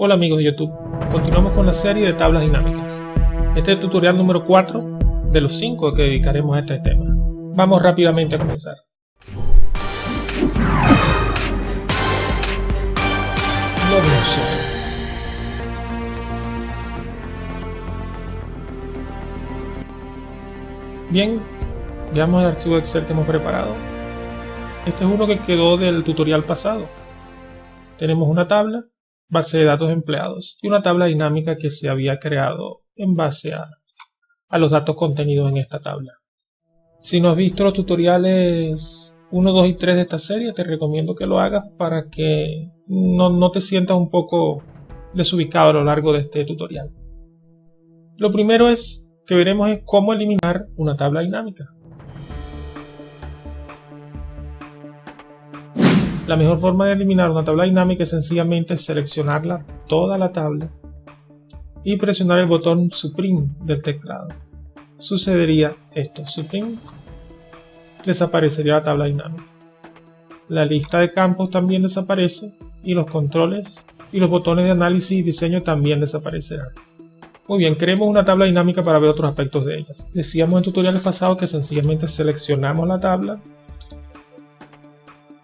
Hola amigos de YouTube, continuamos con la serie de tablas dinámicas. Este es el tutorial número 4 de los 5 que dedicaremos a este tema. Vamos rápidamente a comenzar. Globos. Bien, veamos el archivo de Excel que hemos preparado. Este es uno que quedó del tutorial pasado. Tenemos una tabla, base de datos empleados y una tabla dinámica que se había creado en base a los datos contenidos en esta tabla. Si no has visto los tutoriales 1, 2 y 3 de esta serie, te recomiendo que lo hagas para que no te sientas un poco desubicado a lo largo de este tutorial. Lo primero que veremos es cómo eliminar una tabla dinámica. La mejor forma de eliminar una tabla dinámica es sencillamente seleccionarla toda la tabla y presionar el botón Supreme del teclado. Sucedería esto: Supreme, desaparecería la tabla dinámica. La lista de campos también desaparece y los controles y los botones de análisis y diseño también desaparecerán. Muy bien, creemos una tabla dinámica para ver otros aspectos de ellas. Decíamos en tutoriales pasados que sencillamente seleccionamos la tabla.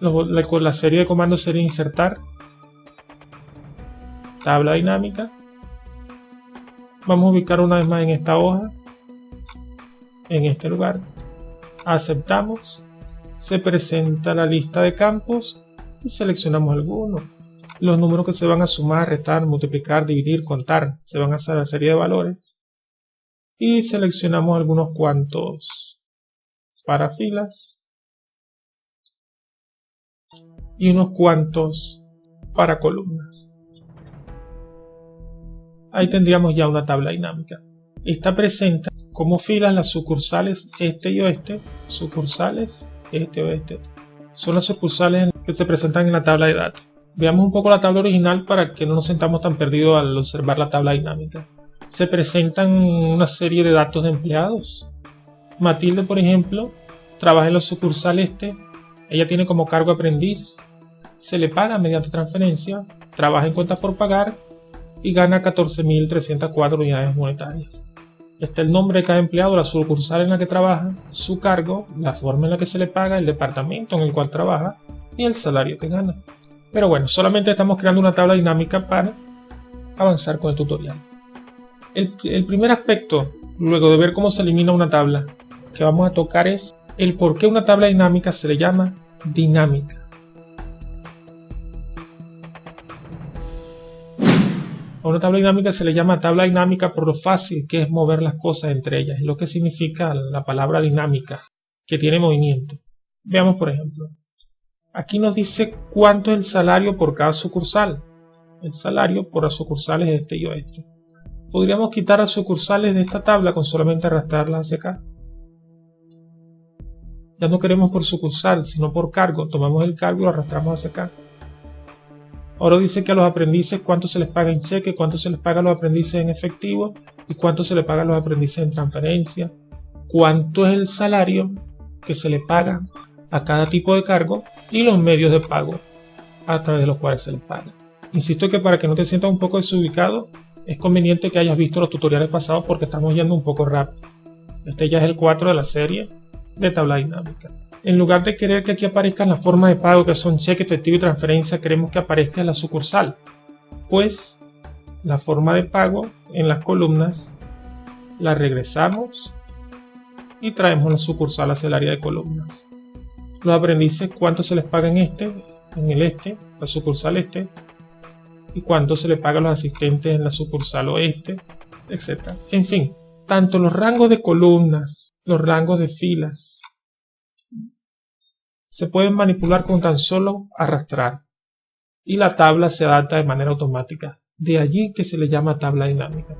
La serie de comandos sería insertar, tabla dinámica. Vamos a ubicar una vez más en esta hoja, en este lugar. Aceptamos, se presenta la lista de campos y seleccionamos algunos. Los números que se van a sumar, restar, multiplicar, dividir, contar, se van a hacer la serie de valores. Y seleccionamos algunos cuantos para filas y unos cuantos para columnas. Ahí tendríamos ya una tabla dinámica. Esta presenta como filas las sucursales este y oeste. Sucursales este y oeste son las sucursales que se presentan en la tabla de datos. Veamos un poco la tabla original para que no nos sentamos tan perdidos al observar la tabla dinámica. Se presentan una serie de datos de empleados. Matilde, por ejemplo, trabaja en la sucursal este. Ella tiene como cargo aprendiz, se le paga mediante transferencia, trabaja en cuentas por pagar y gana 14.304 unidades monetarias. Está el nombre de cada empleado, la sucursal en la que trabaja, su cargo, la forma en la que se le paga, el departamento en el cual trabaja y el salario que gana. Pero bueno, solamente estamos creando una tabla dinámica para avanzar con el tutorial. El primer aspecto, luego de ver cómo se elimina una tabla, que vamos a tocar es el por qué una tabla dinámica se le llama dinámica. A una tabla dinámica se le llama tabla dinámica por lo fácil que es mover las cosas entre ellas, es lo que significa la palabra dinámica, que tiene movimiento. Veamos por ejemplo. Aquí nos dice cuánto es el salario por cada sucursal. El salario por las sucursales este y oeste. Podríamos quitar las sucursales de esta tabla con solamente arrastrarlas hacia acá. Ya no queremos por sucursal, sino por cargo. Tomamos el cargo y lo arrastramos hacia acá. Ahora dice que a los aprendices cuánto se les paga en cheque, cuánto se les paga a los aprendices en efectivo y cuánto se les paga a los aprendices en transferencia. Cuánto es el salario que se le paga a cada tipo de cargo y los medios de pago a través de los cuales se les paga. Insisto que para que no te sientas un poco desubicado, es conveniente que hayas visto los tutoriales pasados porque estamos yendo un poco rápido. Este ya es el 4 de la serie de tabla dinámica. En lugar de querer que aquí aparezcan las formas de pago que son cheque, efectivo y transferencia, queremos que aparezca en la sucursal. Pues la forma de pago en las columnas la regresamos y traemos la sucursal hacia el área de columnas. Los aprendices cuánto se les paga en el este, la sucursal este, y cuánto se le paga a los asistentes en la sucursal oeste, etc. En fin, tanto los rangos de columnas, los rangos de filas, se pueden manipular con tan solo arrastrar y la tabla se adapta de manera automática. De allí que se le llama tabla dinámica.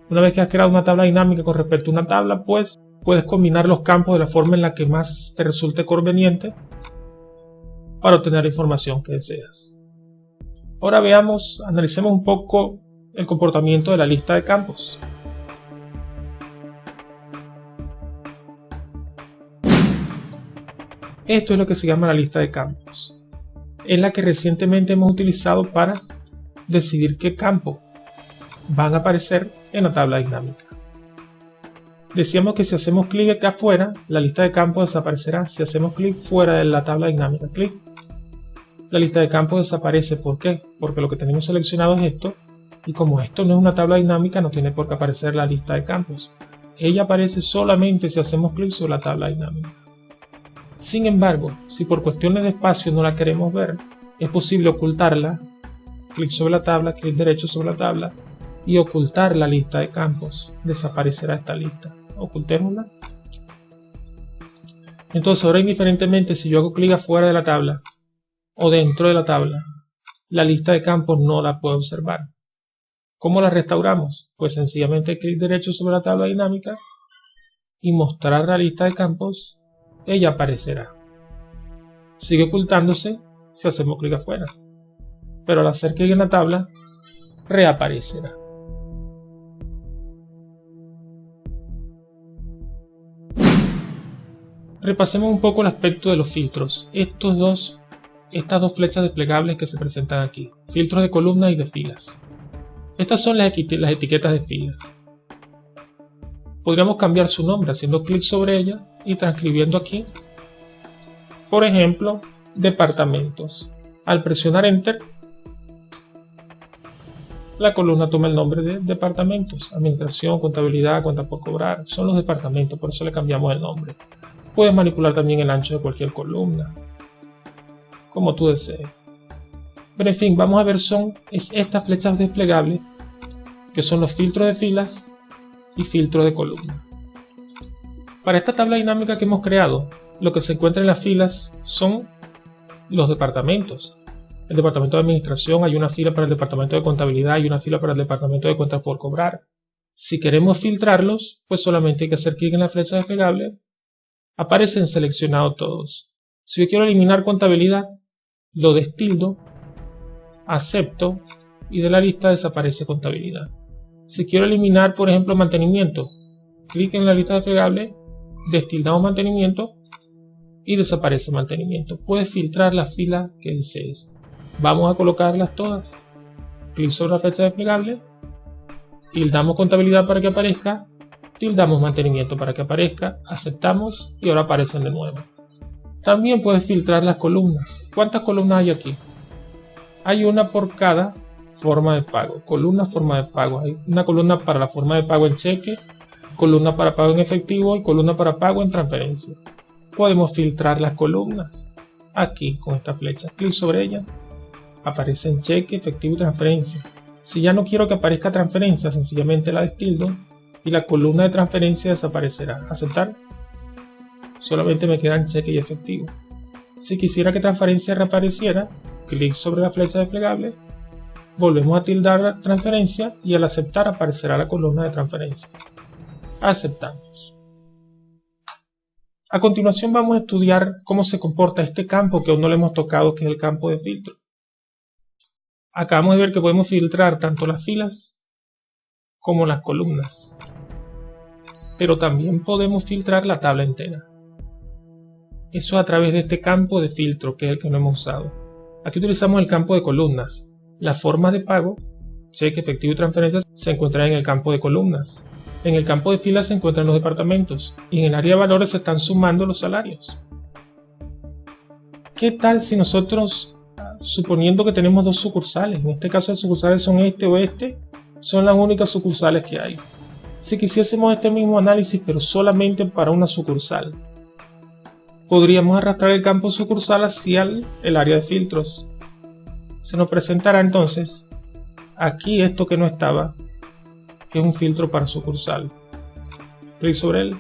Una vez que has creado una tabla dinámica con respecto a una tabla, pues puedes combinar los campos de la forma en la que más te resulte conveniente para obtener la información que deseas. Ahora analicemos un poco el comportamiento de la lista de campos. Esto es lo que se llama la lista de campos. Es la que recientemente hemos utilizado para decidir qué campos van a aparecer en la tabla dinámica. Decíamos que si hacemos clic acá afuera, la lista de campos desaparecerá. Si hacemos clic fuera de la tabla dinámica, clic, la lista de campos desaparece. ¿Por qué? Porque lo que tenemos seleccionado es esto, y como esto no es una tabla dinámica, no tiene por qué aparecer la lista de campos. Ella aparece solamente si hacemos clic sobre la tabla dinámica. Sin embargo, si por cuestiones de espacio no la queremos ver, es posible ocultarla. Clic sobre la tabla, clic derecho sobre la tabla y ocultar la lista de campos. Desaparecerá esta lista. Ocultémosla. Entonces ahora, indiferentemente si yo hago clic afuera de la tabla o dentro de la tabla, la lista de campos no la puedo observar. ¿Cómo la restauramos? Pues sencillamente clic derecho sobre la tabla dinámica y mostrar la lista de campos. Ella aparecerá. Sigue ocultándose si hacemos clic afuera, pero al hacer clic en la tabla reaparecerá. Repasemos un poco el aspecto de los filtros. Estas dos flechas desplegables que se presentan aquí, filtros de columnas y de filas. Estas son las etiquetas de filas. Podríamos cambiar su nombre haciendo clic sobre ella y transcribiendo aquí, por ejemplo, departamentos. Al presionar Enter, la columna toma el nombre de departamentos. Administración, contabilidad, cuenta por cobrar, son los departamentos, por eso le cambiamos el nombre. Puedes manipular también el ancho de cualquier columna, como tú desees. Pero en fin, vamos a ver estas flechas desplegables, que son los filtros de filas y filtros de columnas. Para esta tabla dinámica que hemos creado, lo que se encuentra en las filas son los departamentos. El departamento de administración, hay una fila para el departamento de contabilidad y una fila para el departamento de cuentas por cobrar. Si queremos filtrarlos, pues solamente hay que hacer clic en la flecha desplegable. Aparecen seleccionados todos. Si yo quiero eliminar contabilidad, lo destildo, acepto y de la lista desaparece contabilidad. Si quiero eliminar, por ejemplo, mantenimiento, clic en la lista desplegable, destildamos mantenimiento y desaparece mantenimiento. Puedes filtrar las filas que desees. Vamos a colocarlas todas. Clic sobre la flecha desplegable, tildamos contabilidad para que aparezca, tildamos mantenimiento para que aparezca, aceptamos y ahora aparecen de nuevo. También puedes filtrar las columnas. ¿Cuántas columnas hay aquí? Hay una por cada forma de pago. Columna, forma de pago. Hay una columna para la forma de pago en cheque, columna para pago en efectivo y columna para pago en transferencia. Podemos filtrar las columnas aquí con esta flecha. Clic sobre ella. Aparece en cheque, efectivo y transferencia. Si ya no quiero que aparezca transferencia, sencillamente la destildo y la columna de transferencia desaparecerá. Aceptar. Solamente me quedan cheque y efectivo. Si quisiera que transferencia reapareciera, clic sobre la flecha desplegable, volvemos a tildar la transferencia y al aceptar aparecerá la columna de transferencia. Aceptamos. A continuación vamos a estudiar cómo se comporta este campo que aún no le hemos tocado, que es el campo de filtro. Acabamos de ver que podemos filtrar tanto las filas como las columnas, pero también podemos filtrar la tabla entera. Eso a través de este campo de filtro, que es el que no hemos usado. Aquí utilizamos el campo de columnas. Las formas de pago, cheque, efectivo y transferencias, se encuentran en el campo de columnas. En el campo de filas se encuentran los departamentos y en el área de valores se están sumando los salarios. ¿Qué tal si nosotros, suponiendo que tenemos dos sucursales, en este caso las sucursales son este o este, son las únicas sucursales que hay? Si quisiésemos este mismo análisis pero solamente para una sucursal, podríamos arrastrar el campo sucursal hacia el área de filtros. Se nos presentará entonces aquí esto que no estaba, que es un filtro para sucursal. Clic sobre él.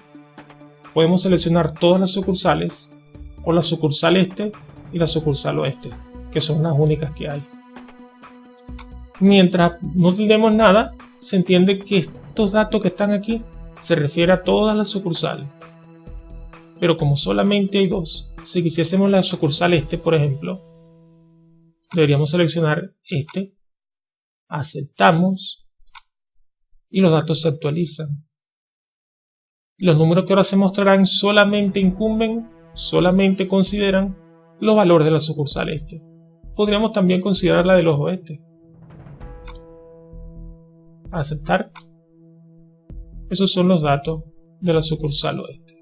Podemos seleccionar todas las sucursales, o la sucursal este y la sucursal oeste, que son las únicas que hay. Mientras no tildemos nada, se entiende que estos datos que están aquí se refiere a todas las sucursales. Pero como solamente hay dos, si quisiésemos la sucursal este, por ejemplo, deberíamos seleccionar este, aceptamos y los datos se actualizan. Los números que ahora se mostrarán solamente consideran los valores de la sucursal este. Podríamos también considerar la de los oeste. aceptar. Esos son los datos de la sucursal oeste.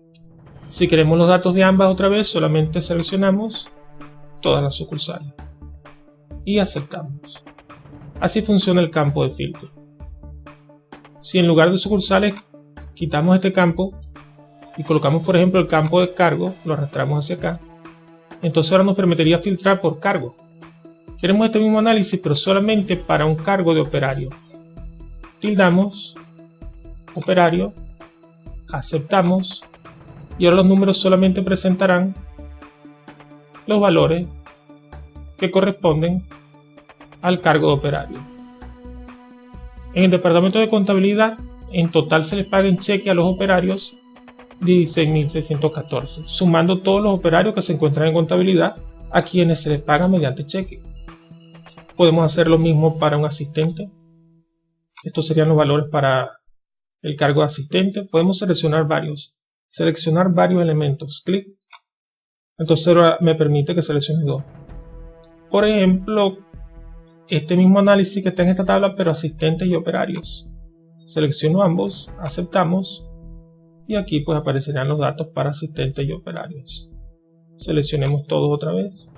Si queremos los datos de ambas otra vez, solamente seleccionamos todas las sucursales y aceptamos. Así funciona el campo de filtro. Si en lugar de sucursales quitamos este campo y colocamos por ejemplo el campo de cargo, lo arrastramos hacia acá, entonces ahora nos permitiría filtrar por cargo. Queremos este mismo análisis pero solamente para un cargo de operario. Tildamos, operario, aceptamos y ahora los números solamente presentarán los valores que corresponden al cargo de operario. En el departamento de contabilidad, en total se les paga en cheque a los operarios 16.614, sumando todos los operarios que se encuentran en contabilidad a quienes se les paga mediante cheque. Podemos hacer lo mismo para un asistente. Estos serían los valores para el cargo de asistente. Podemos seleccionar varios elementos. Clic. Entonces ahora me permite que seleccione dos. Por ejemplo, este mismo análisis que está en esta tabla, pero asistentes y operarios. Selecciono ambos, aceptamos y aquí pues aparecerán los datos para asistentes y operarios. Seleccionemos todos otra vez.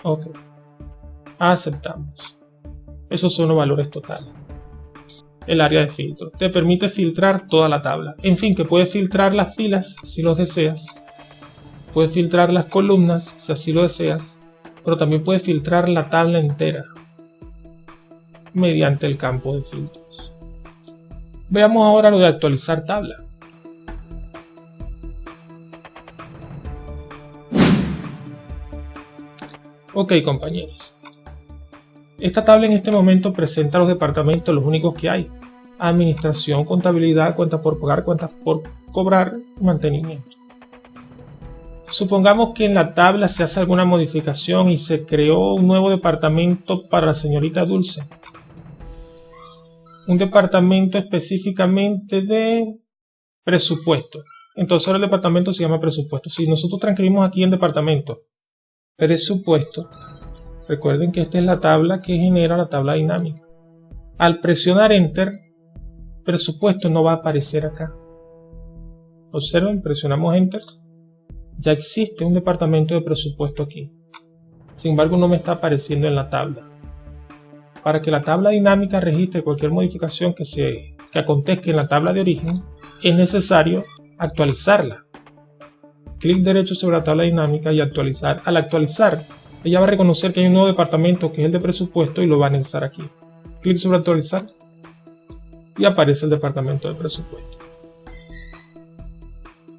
Ok. Aceptamos. Esos son los valores totales. El área de filtro te permite filtrar toda la tabla. En fin, que puedes filtrar las filas si lo deseas. Puedes filtrar las columnas si así lo deseas. Pero también puedes filtrar la tabla entera mediante el campo de filtros. Veamos ahora lo de actualizar tabla. Ok, compañeros. Esta tabla en este momento presenta los departamentos, los únicos que hay: administración, contabilidad, cuentas por pagar, cuentas por cobrar, mantenimiento. Supongamos que en la tabla se hace alguna modificación y se creó un nuevo departamento para la señorita Dulce. Un departamento específicamente de presupuesto. Entonces ahora el departamento se llama presupuesto. Si nosotros transcribimos aquí en departamento presupuesto, recuerden que esta es la tabla que genera la tabla dinámica. Al presionar Enter, presupuesto no va a aparecer acá. Observen, presionamos Enter. Ya existe un departamento de presupuesto aquí. Sin embargo, no me está apareciendo en la tabla. Para que la tabla dinámica registre cualquier modificación que acontezca en la tabla de origen, es necesario actualizarla. Clic derecho sobre la tabla dinámica y actualizar. Al actualizar, ella va a reconocer que hay un nuevo departamento que es el de presupuesto y lo va a anexar aquí. Clic sobre actualizar y aparece el departamento de presupuesto.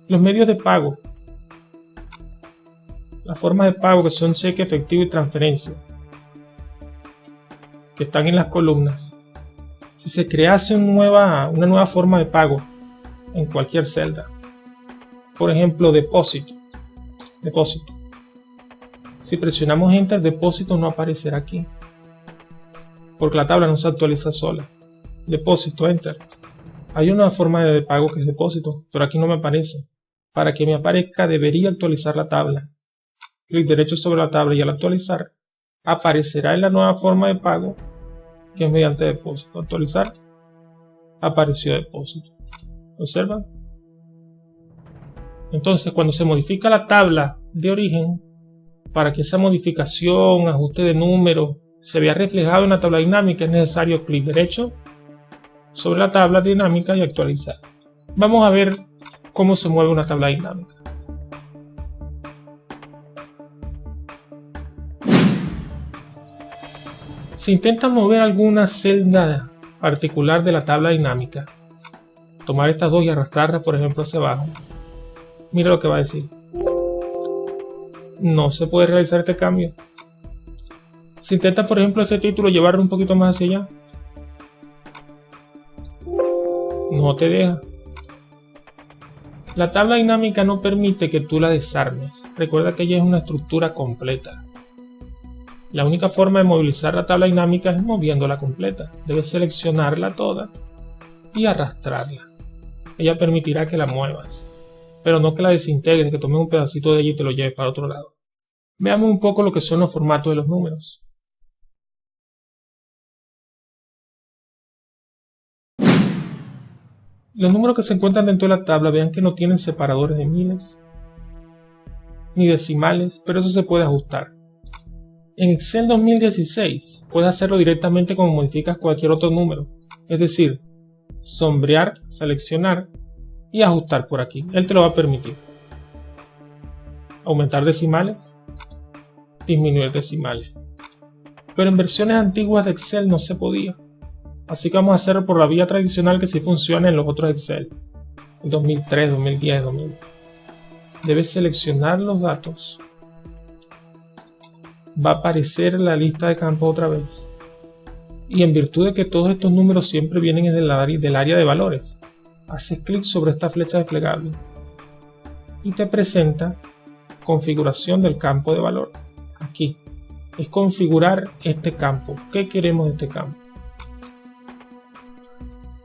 Los medios de pago. Las formas de pago que son cheque, efectivo y transferencia, que están en las columnas. Si se crease una nueva forma de pago en cualquier celda, por ejemplo depósito, si presionamos Enter, depósito no aparecerá aquí, porque la tabla no se actualiza sola. Depósito, Enter. Hay una forma de pago que es depósito, pero aquí no me aparece. Para que me aparezca debería actualizar la tabla. Clic derecho sobre la tabla y al actualizar aparecerá en la nueva forma de pago que es mediante depósito. Actualizar, apareció depósito. ¿Observan? Entonces cuando se modifica la tabla de origen, para que esa modificación, ajuste de número se vea reflejado en la tabla dinámica, es necesario clic derecho sobre la tabla dinámica y actualizar. Vamos a ver cómo se mueve una tabla dinámica. Si intentas mover alguna celda particular de la tabla dinámica, tomar estas dos y arrastrarlas por ejemplo hacia abajo, mira lo que va a decir. No se puede realizar este cambio. Si intentas por ejemplo este título llevarlo un poquito más hacia allá, no te deja. La tabla dinámica no permite que tú la desarmes. Recuerda que ella es una estructura completa. La única forma de movilizar la tabla dinámica es moviéndola completa. Debes seleccionarla toda y arrastrarla. Ella permitirá que la muevas, pero no que la desintegres, que tomes un pedacito de ella y te lo lleves para otro lado. Veamos un poco lo que son los formatos de los números. Los números que se encuentran dentro de la tabla, vean que no tienen separadores de miles ni decimales, pero eso se puede ajustar. En Excel 2016 puedes hacerlo directamente como modificas cualquier otro número, es decir, sombrear, seleccionar y ajustar por aquí. Él te lo va a permitir. Aumentar decimales, disminuir decimales. Pero en versiones antiguas de Excel no se podía. Así que vamos a hacerlo por la vía tradicional que sí funciona en los otros Excel. En 2003, 2010, 2000. Debes seleccionar los datos. Va a aparecer la lista de campos otra vez. Y en virtud de que todos estos números siempre vienen del área de valores, haces clic sobre esta flecha desplegable y te presenta configuración del campo de valor. Aquí es configurar este campo. ¿Qué queremos de este campo?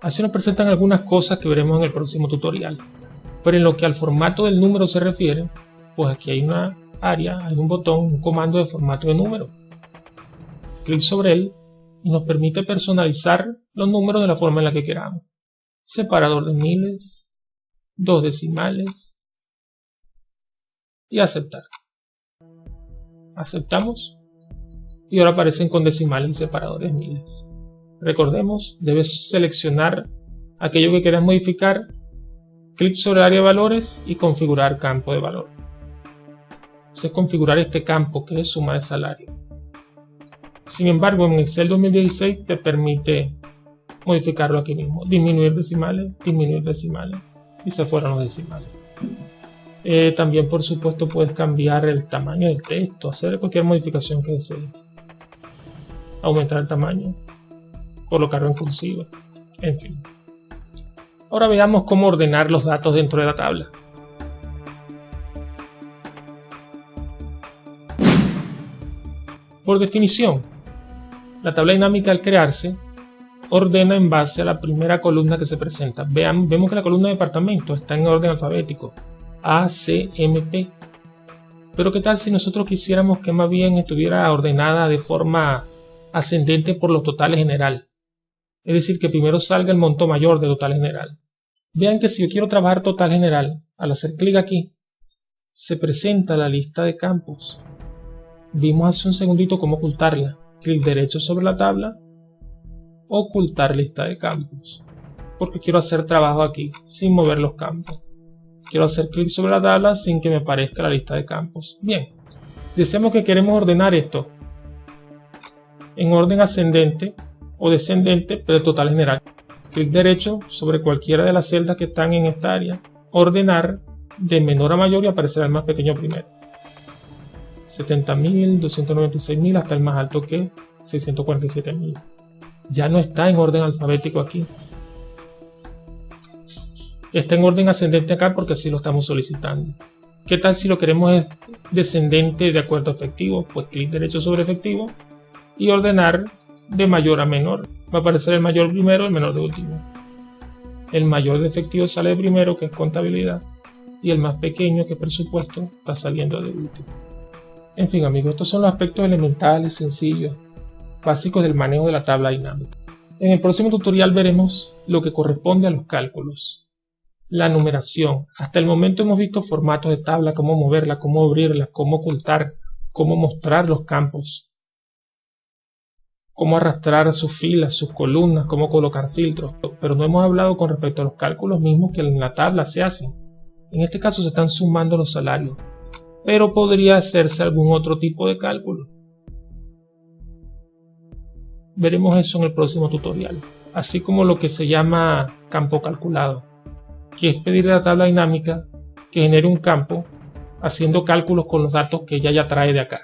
Así nos presentan algunas cosas que veremos en el próximo tutorial. Pero en lo que al formato del número se refiere, pues aquí hay una área, hay un botón, un comando de formato de número. Clic sobre él y nos permite personalizar los números de la forma en la que queramos. Separador de miles, 2 decimales y aceptar. Aceptamos y ahora aparecen con decimales y separadores de miles. Recordemos, debes seleccionar aquello que quieras modificar, clic sobre área de valores y configurar campo de valor. Es configurar este campo que es suma de salario. Sin embargo, en Excel 2016 te permite modificarlo aquí mismo, disminuir decimales y se fueron los decimales. También por supuesto puedes cambiar el tamaño del texto, hacer cualquier modificación que desees, aumentar el tamaño, colocarlo en cursiva, en fin. Ahora veamos cómo ordenar los datos dentro de la tabla. Por definición, la tabla dinámica al crearse ordena en base a la primera columna que se presenta. Vemos que la columna de departamento está en orden alfabético, A, C, M, P. Pero ¿qué tal si nosotros quisiéramos que más bien estuviera ordenada de forma ascendente por los totales general? Es decir, que primero salga el monto mayor del total general. Vean que si yo quiero trabajar total general, al hacer clic aquí, se presenta la lista de campos. Vimos hace un segundito cómo ocultarla. Clic derecho sobre la tabla, ocultar lista de campos. Porque quiero hacer trabajo aquí, sin mover los campos. Quiero hacer clic sobre la tabla sin que me aparezca la lista de campos. Bien, decimos que queremos ordenar esto en orden ascendente o descendente, pero el total general. Clic derecho sobre cualquiera de las celdas que están en esta área, ordenar de menor a mayor y aparecerá el más pequeño primero. 70.000, 296.000 hasta el más alto que 647.000. Ya no está en orden alfabético aquí. Está en orden ascendente acá porque así lo estamos solicitando. ¿Qué tal si lo queremos descendente de acuerdo a efectivo? Pues clic derecho sobre efectivo y ordenar de mayor a menor. Va a aparecer el mayor primero, el menor de último. El mayor de efectivo sale de primero, que es contabilidad, y el más pequeño, que es presupuesto, está saliendo de último. En fin, amigos, estos son los aspectos elementales, sencillos, básicos del manejo de la tabla dinámica. En el próximo tutorial veremos lo que corresponde a los cálculos, la numeración. Hasta el momento hemos visto formatos de tabla, cómo moverla, cómo abrirla, cómo ocultar, cómo mostrar los campos, cómo arrastrar sus filas, sus columnas, cómo colocar filtros, pero no hemos hablado con respecto a los cálculos mismos que en la tabla se hacen. En este caso se están sumando los salarios, pero podría hacerse algún otro tipo de cálculo. Veremos eso en el próximo tutorial, así como lo que se llama campo calculado, que es pedirle a la tabla dinámica que genere un campo haciendo cálculos con los datos que ella ya trae de acá.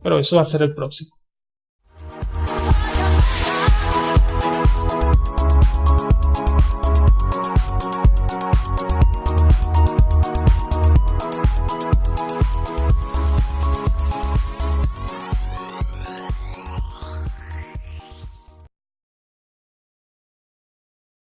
Pero eso va a ser el próximo.